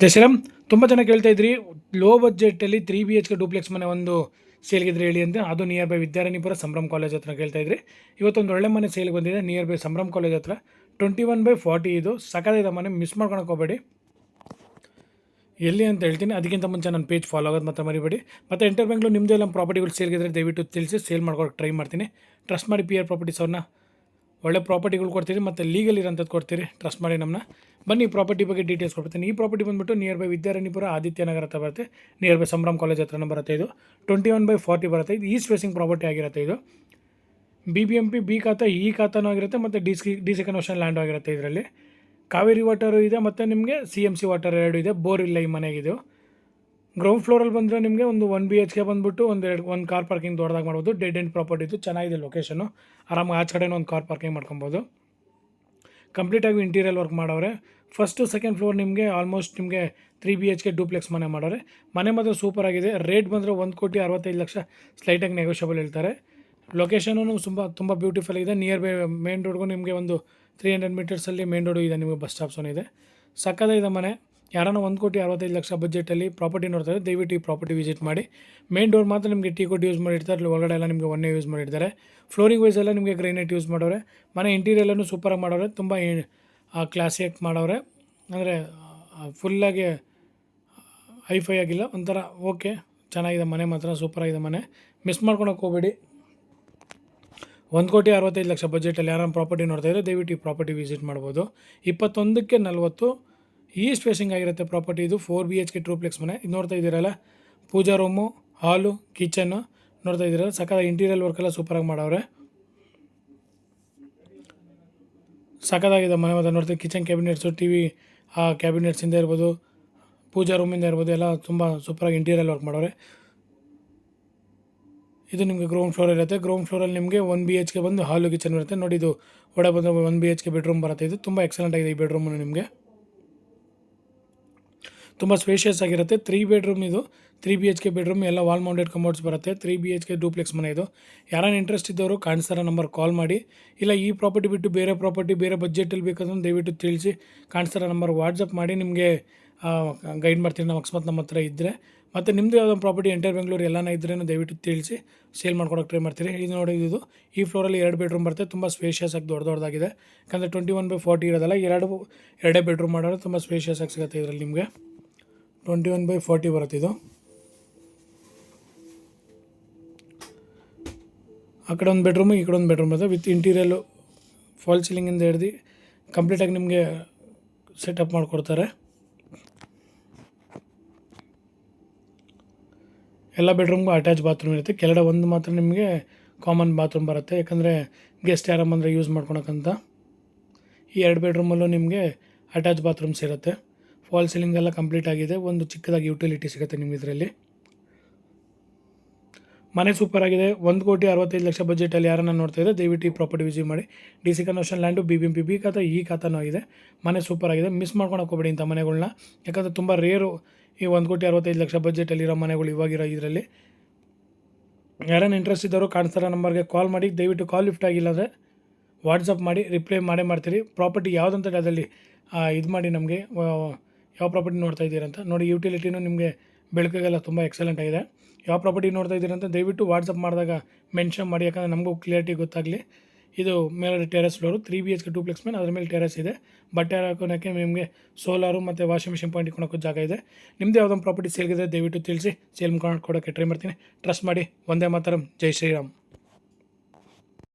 ಜಯಶ್ರೀರಾಮ್, ತುಂಬ ಜನ ಕೇಳ್ತಾ ಇದ್ರಿ ಲೋ ಬಜೆಟಲ್ಲಿ 3 BHK ಡೂಪ್ಲೆಕ್ಸ್ ಮನೆ ಒಂದು ಸೇಲ್ಗಿದ್ರೆ ಹೇಳಿ ಅಂತ. ಅದು near by Vidyaranyapura Sambhram college ಹತ್ರ ಕೇಳ್ತಾ ಇದ್ರಿ. ಇವತ್ತೊಂದು ಒಳ್ಳೆ ಮನೆ ಸೇಲ್ಗೆ ಬಂದಿದೆ ನಿಯರ್ ಬೈ ಸಂಭ್ರಮ್ ಕಾಲೇಜ್ ಹತ್ರ. 21/40 ಇದು ಸಕದಾಗಿದೆ ಮನೆ, ಮಿಸ್ ಮಾಡ್ಕೊಳಕ್ಕೆ ಹೋಗಬೇಡಿ. ಎಲ್ಲಿ ಅಂತ ಹೇಳ್ತೀನಿ, ಅದಕ್ಕಿಂತ ಮುಂಚೆ ನನ್ನ ಪೇಜ್ ಫಾಲೋ ಆಗೋದು ಮಾತ್ರ ಮರಿಬೇಡಿ. ಮತ್ತು ಎಂಟರ್ ಬೆಂಗಳೂರು ನಿಮ್ಮದೇ ಎಲ್ಲ ಪ್ರಾಪರ್ಟಿಗಳು ಸೇಲ್ಗಿದ್ರೆ ದಯವಿಟ್ಟು ತಿಳಿಸಿ, ಸೇಲ್ ಮಾಡ್ಕೊಳಕ್ಕೆ ಟ್ರೈ ಮಾಡ್ತೀನಿ. ಟ್ರಸ್ಟ್ ಮಾಡಿ PR ಪ್ರಾಪರ್ಟೀಸ್ ಅವ್ರನ್ನ ಒಳ್ಳೆ ಪ್ರಾಪರ್ಟಿಗಳು ಕೊಡ್ತೀರಿ ಮತ್ತು ಲೀಗಲ್ ಇರೋಂಥದ್ದು ಕೊಡ್ತೀರಿ. ಟ್ರಸ್ಟ್ ಮಾಡಿ ನಮ್ಮನ್ನ. ಬನ್ನಿ ಪ್ರಾಪರ್ಟಿ ಬಗ್ಗೆ ಡೀಟೇಲ್ಸ್ ಕೊಡ್ತೀನಿ. ಈ ಪ್ರಾಪರ್ಟಿ ಬಂದುಬಿಟ್ಟು ನಿಯರ್ ಬೈ ವಿದ್ಯಾರಣ್ಯಪುರ ಆದಿತ್ಯನಗರ ಹತ್ರ ಬರುತ್ತೆ. ನಿಯರ್ ಬೈ ಸಂಭ್ರಮ್ ಕಾಲೇಜ್ ಹತ್ರನೇ ಬರುತ್ತೆ. ಇದು 21/40 ಬರುತ್ತೆ. ಇದು ಈಸ್ಟ್ ಫೇಸಿಂಗ್ ಪ್ರಾಪರ್ಟಿ ಆಗಿರುತ್ತೆ. ಇದು BBMP B ಖಾತಾ ಈ ಖಾತಾನೂ ಆಗಿರುತ್ತೆ ಮತ್ತು DC ಕನ್ವರ್ಷನ್ ಲ್ಯಾಂಡು ಆಗಿರುತ್ತೆ. ಇದರಲ್ಲಿ ಕಾವೇರಿ ವಾಟರು ಇದೆ ಮತ್ತು ನಿಮಗೆ CMC ವಾಟರ್ 2 ಇದೆ. ಬೋರ್ ಇಲ್ಲ ಈ ಮನೆಗಿದು. ಗ್ರೌಂಡ್ ಫ್ಲೋರಲ್ಲಿ ಬಂದರೆ ನಿಮಗೆ ಒಂದು 1 BHK ಬಂದುಬಿಟ್ಟು ಒಂದು ಕಾರ್ ಪಾರ್ಕಿಂಗ್ ದೊಡ್ಡದಾಗಿ ಮಾಡ್ಬೋದು. ಡೆಡ್ ಎಂಡ್ ಪ್ರಾಪರ್ಟಿ ಇದು, ಚೆನ್ನಾಗಿದೆ ಲೊಕೇಶನು. ಆರಾಮಾಗಿ ಆಚೆ ಕಡೆನೂ ಒಂದು ಕಾರ್ ಪಾರ್ಕಿಂಗ್ ಮಾಡ್ಕೊಬೋದು. ಕಂಪ್ಲೀಟಾಗಿ ಇಂಟೀರಿಯರ್ ವರ್ಕ್ ಮಾಡವ್ರೆ. ಫಸ್ಟು ಸೆಕೆಂಡ್ ಫ್ಲೋರ್ ನಿಮಗೆ ಆಲ್ಮೋಸ್ಟ್ ನಿಮಗೆ 3 BHK ಡೂಪ್ಲೆಕ್ಸ್ ಮನೆ ಮಾಡವ್ರೆ. ಮನೆ ಮಾತ್ರ ಸೂಪರಾಗಿದೆ. ರೇಟ್ ಬಂದರೆ 1,65,00,000 ಸ್ಲೈಟಾಗಿ ನೆಗೋಷಿಯಬಲ್ ಹೇಳ್ತಾರೆ. ಲೊಕೇಶನು ತುಂಬ ಬ್ಯೂಟಿಫುಲ್ ಇದೆ. ನಿಯರ್ ಬೈ ಮೇನ್ ರೋಡ್ಗೂ ನಿಮಗೆ ಒಂದು 300 ಮೀಟರ್ಸಲ್ಲಿ ಮೇನ್ ರೋಡು ಇದೆ. ನಿಮಗೆ ಬಸ್ ಸ್ಟಾಪ್ಸೂ ಇದೆ. ಸಕ್ಕತ್ತಾಗಿದೆ ಮನೆ. ಯಾರನ್ನ 1,65,00,000 ಬಜೆಟಲ್ಲಿ ಪ್ರಾಪರ್ಟಿ ನೋಡ್ತಾರೆ, ದಯವಿಟ್ಟು ಈ ಪ್ರಾಪರ್ಟಿ ವಿಸಿಟ್ ಮಾಡಿ. ಮೇನ್ ಡೋರ್ ಮಾತ್ರ ನಿಮಗೆ ಟೀ ಕೋಟ್ ಯೂಸ್ ಮಾಡಿರ್ತಾರೆ, ಅಲ್ಲಿ ಒಳಗಡೆ ಎಲ್ಲ ನಿಮಗೆ ಒನ್ನೇ ಯೂಸ್ ಮಾಡಿರ್ತಾರೆ. ಫ್ಲೋರಿಂಗ್ ವೈಸ್ ಎಲ್ಲ ನಿಮಗೆ ಗ್ರೈನೇಟ್ ಯೂಸ್ ಮಾಡೋರೆ. ಮನೆ ಇಂಟೀರಿಯಲ್ಲೂ ಸೂಪರಾಗಿ ಮಾಡೋರೆ, ತುಂಬ ಕ್ಲಾಸಿಯಾಗಿ ಮಾಡೋರೆ. ಅಂದರೆ ಫುಲ್ಲಾಗಿ ಹೈಫೈ ಆಗಿಲ್ಲ, ಒಂಥರ ಓಕೆ ಚೆನ್ನಾಗಿದೆ ಮನೆ ಮಾತ್ರ, ಸೂಪರಾಗಿದೆ ಮನೆ. ಮಿಸ್ ಮಾಡ್ಕೊಳಕ್ಕೆ ಹೋಗಬೇಡಿ. 1,65,00,000 ಬಜೆಟಲ್ಲಿ ಯಾರನ್ನ ಪ್ರಾಪರ್ಟಿ ನೋಡ್ತಾಯಿದ್ರೆ ದಯವಿಟ್ಟು ಈ ಪ್ರಾಪರ್ಟಿ ವಿಸಿಟ್ ಮಾಡ್ಬೋದು. 21/40 ಈಸ್ಟ್ ಫೇಸಿಂಗ್ ಆಗಿರುತ್ತೆ ಪ್ರಾಪರ್ಟಿ. ಇದು 4 BHK ಟ್ರೂಪ್ಲೆಕ್ಸ್ ಮನೆ. ಇದು ನೋಡ್ತಾ ಇದ್ದೀರಲ್ಲ, ಪೂಜಾ ರೂಮು, ಹಾಲು, ಕಿಚನ್ನು ನೋಡ್ತಾ ಇದ್ದೀರಲ್ಲ, ಸಕ್ಕದ ಇಂಟೀರಿಯರ್ ವರ್ಕೆಲ್ಲ ಸೂಪರಾಗಿ ಮಾಡವ್ರೆ. ಸಕ್ಕದಾಗಿದೆ ಮನೆ ಮಾತ್ರ. ನೋಡ್ತೀವಿ ಕಿಚನ್ ಕ್ಯಾಬಿನೆಟ್ಸು, TV ಕ್ಯಾಬಿನೆಟ್ಸಿಂದ ಇರ್ಬೋದು, ಪೂಜಾ ರೂಮಿಂದ ಇರ್ಬೋದು, ಎಲ್ಲ ತುಂಬ ಸೂಪರಾಗಿ ಇಂಟೀರಿಯರ್ ವರ್ಕ್ ಮಾಡವ್ರೆ. ಇದು ನಿಮಗೆ ಗ್ರೌಂಡ್ ಫ್ಲೋರ್ ಇರುತ್ತೆ. ಗ್ರೌಂಡ್ ಫ್ಲೋರಲ್ಲಿ ನಿಮಗೆ 1 BHK ಬಂದು ಹಾಲು ಕಿಚನ್ ಇರುತ್ತೆ. ನೋಡಿ, ಇದು ಒಡೆ ಬಂದು 1 BHK ಬೆಡ್ರೂಮ್ ಬರುತ್ತೆ. ಇದು ತುಂಬ ಎಕ್ಸಲೆಂಟ್ ಆಗಿದೆ ಈ ಬೆಡ್ರೂಮು. ನಿಮಗೆ ತುಂಬ ಸ್ಪೇಷಿಯಸ್ ಆಗಿರುತ್ತೆ. 3 ಬೆಡ್ರೂಮ್ ಇದು. 3 BHK ಬೆಡ್ರೂಮ್, ಎಲ್ಲ ವಾಲ್ ಮೌಂಟೆಡ್ ಕಮೋಡ್ಸ್ ಬರುತ್ತೆ. 3 BHK ಡೂಪ್ಲೆಕ್ಸ್ ಮನೆ ಇದು. ಯಾರನ್ನ ಇಂಟ್ರೆಸ್ಟ್ ಇದ್ದವರು ಕಾಣಿಸ್ತಾರ ನಂಬರ್ ಕಾಲ್ ಮಾಡಿ. ಇಲ್ಲ ಈ ಪ್ರಾಪರ್ಟಿ ಬಿಟ್ಟು ಬೇರೆ ಪ್ರಾಪರ್ಟಿ ಬೇರೆ ಬಜೆಟಲ್ಲಿ ಬೇಕಂದ್ರೆ ದಯವಿಟ್ಟು ತಿಳಿಸಿ, ಕಾಣಿಸ್ತಾರ ನಂಬರ್ ವಾಟ್ಸಪ್ ಮಾಡಿ ನಿಮಗೆ ಗೈಡ್ ಮಾಡ್ತೀನಿ ನಾವು, ಅಕಸ್ಮಾತ್ ನಮ್ಮ ಹತ್ರ ಇದ್ದರೆ. ಮತ್ತು ನಿಮ್ಮದು ಯಾವುದೋ ಪ್ರಾಪರ್ಟಿ ಎಂಟರ್ ಬೆಂಗಳೂರು ಎಲ್ಲನೇ ಇದ್ದರೆ ದಯವಿಟ್ಟು ತಿಳಿಸಿ, ಸೇಲ್ ಮಾಡ್ಕೊಡೋಕೆ ಟ್ರೈ ಮಾಡ್ತೀರಿ. ಇದು ನೋಡಿ, ಇದು ಈ ಫ್ಲೋರಲ್ಲಿ 2 ಬೆಡ್ರೂಮ್ ಬರುತ್ತೆ. ತುಂಬ ಸ್ಪೇಷಿಯಸ್ ಆಗಿ ದೊಡ್ಡದಾಗಿದೆ. ಯಾಕಂದರೆ 21/40 ಇರೋದಲ್ಲ, ಎರಡೇ ಬೆಡ್ರೂಮ್ ಮಾಡೋರು ತುಂಬ ಸ್ಪೇಷಿಯಸ್ ಆಗಿ ಸಿಗುತ್ತೆ. ಇದರಲ್ಲಿ ನಿಮಗೆ 21/40 ಬರುತ್ತೆ. ಇದು ಆ ಕಡೆ ಒಂದು ಬೆಡ್ರೂಮು, ಈ ಕಡೆ ಒಂದು ಬೆಡ್ರೂಮ್ ಬರುತ್ತೆ. ವಿತ್ ಇಂಟೀರಿಯಲ್ಲು ಫಾಲ್ ಸೀಲಿಂಗಿಂದ ಹಿಡ್ದು ಕಂಪ್ಲೀಟಾಗಿ ನಿಮಗೆ ಸೆಟಪ್ ಮಾಡಿಕೊಡ್ತಾರೆ. ಎಲ್ಲ ಬೆಡ್ರೂಮ್ಗೂ ಅಟ್ಯಾಚ್ ಬಾತ್ರೂಮ್ ಇರುತ್ತೆ. ಕೆಳಗಡೆ ಒಂದು ಮಾತ್ರ ನಿಮಗೆ ಕಾಮನ್ ಬಾತ್ರೂಮ್ ಬರುತ್ತೆ, ಯಾಕಂದರೆ ಗೆಸ್ಟ್ ಯಾರು ಬಂದರೆ ಯೂಸ್ ಮಾಡ್ಕೊಳಕ್ಕಂತ. ಈ 2 ಬೆಡ್ರೂಮಲ್ಲೂ ನಿಮಗೆ ಅಟ್ಯಾಚ್ ಬಾತ್ರೂಮ್ಸ್ ಇರುತ್ತೆ. ಫಾಲ್ ಸೀಲಿಂಗ್ ಎಲ್ಲ ಕಂಪ್ಲೀಟ್ ಆಗಿದೆ. ಒಂದು ಚಿಕ್ಕದಾಗಿ ಯುಟಿಲಿಟಿ ಸಿಗುತ್ತೆ ನಿಮಗೆ ಇದರಲ್ಲಿ. ಮನೆ ಸೂಪರ್ ಆಗಿದೆ. 1,65,00,000 ಬಜೆಟಲ್ಲಿ ಯಾರನ್ನ ನೋಡ್ತಾ ಇದ್ದರೆ ದಯವಿಟ್ಟು ಈ ಪ್ರಾಪರ್ಟಿ ವಿಸಿಟ್ ಮಾಡಿ. DC conversion land, BBMP B ಖಾತಾ ಈ ಖಾತಾನೂ ಆಗಿದೆ. ಮನೆ ಸೂಪರ್ ಆಗಿದೆ. ಮಿಸ್ ಮಾಡ್ಕೊಳಕ್ಕೆ ಹೋಗಬೇಡಿ ಇಂಥ ಮನೆಗಳ್ನ, ಯಾಕಂದರೆ ತುಂಬ ರೇರು ಈ 1,65,00,000 ಬಜೆಟಲ್ಲಿರೋ ಮನೆಗಳು ಇವಾಗಿರೋ ಇದರಲ್ಲಿ. ಯಾರನ್ನ ಇಂಟ್ರೆಸ್ಟ್ ಇದ್ದವರು ಕಾಣಿಸ್ತಾರ ನಂಬರ್ಗೆ ಕಾಲ್ ಮಾಡಿ. ದಯವಿಟ್ಟು ಕಾಲ್ ಲಿಫ್ಟ್ ಆಗಿಲ್ಲ ಅಂದರೆ ವಾಟ್ಸಪ್ ಮಾಡಿ, ರಿಪ್ಲೈ ಮಾಡ್ತೀರಿ. ಪ್ರಾಪರ್ಟಿ ಯಾವುದಂತ ಅದರಲ್ಲಿ ಇದು ಮಾಡಿ ನಮಗೆ ಯಾವ ಪ್ರಾಪರ್ಟಿ ನೋಡ್ತಾ ಇದ್ದೀರಂತ ನೋಡಿ. ಯುಟಿಲಿಟಿನೂ ನಿಮಗೆ ಬೆಳಕಿಗೆಲ್ಲ ತುಂಬ ಎಕ್ಸಲೆಂಟ್ ಆಗಿದೆ. ಯಾವ ಪ್ರಾಪರ್ಟಿ ನೋಡ್ತಾ ಇದ್ದೀರಂತ ದಯವಿಟ್ಟು ವಾಟ್ಸಪ್ ಮಾಡಿದಾಗ ಮೆನ್ಷನ್ ಮಾಡಿ, ಯಾಕಂದರೆ ನಮಗೂ ಕ್ಲಿಯರಿಟಿ ಗೊತ್ತಾಗಲಿ. ಇದು ಮೇಲೆ ಟೆರೆಸ್ ಫ್ಲೋರು, 3 BHK ಡೂಪ್ಲೆಕ್ಸ್ ಮೇಲೆ, ಅದ್ರ ಮೇಲೆ ಟೆರೆಸ್ ಇದೆ. ಬಟ್ಟೆ ಹಾಕೋಣಕ್ಕೆ ನಿಮಗೆ ಸೋಲಾರು ಮತ್ತು ವಾಷಿಂಗ್ ಮಿಷಿನ್ ಪಾಯಿಂಟ್ ಇಟ್ಕೊಳಕ್ಕೂ ಜಾಗ ಇದೆ. ನಿಮ್ಮದು ಯಾವುದೊಂದು ಪ್ರಾಪರ್ಟಿ ಸೇಲ್ಗಿದೆ ದಯವಿಟ್ಟು ತಿಳಿಸಿ, ಸೇಲ್ ಮಾಡ್ಕೊಡೋಕ್ಕೆ ಟ್ರೈ ಮಾಡ್ತೀನಿ. ಟ್ರಸ್ಟ್ ಮಾಡಿ. ಒಂದೇ ಮಾತರಂ. ಜೈ ಶ್ರೀರಾಮ್.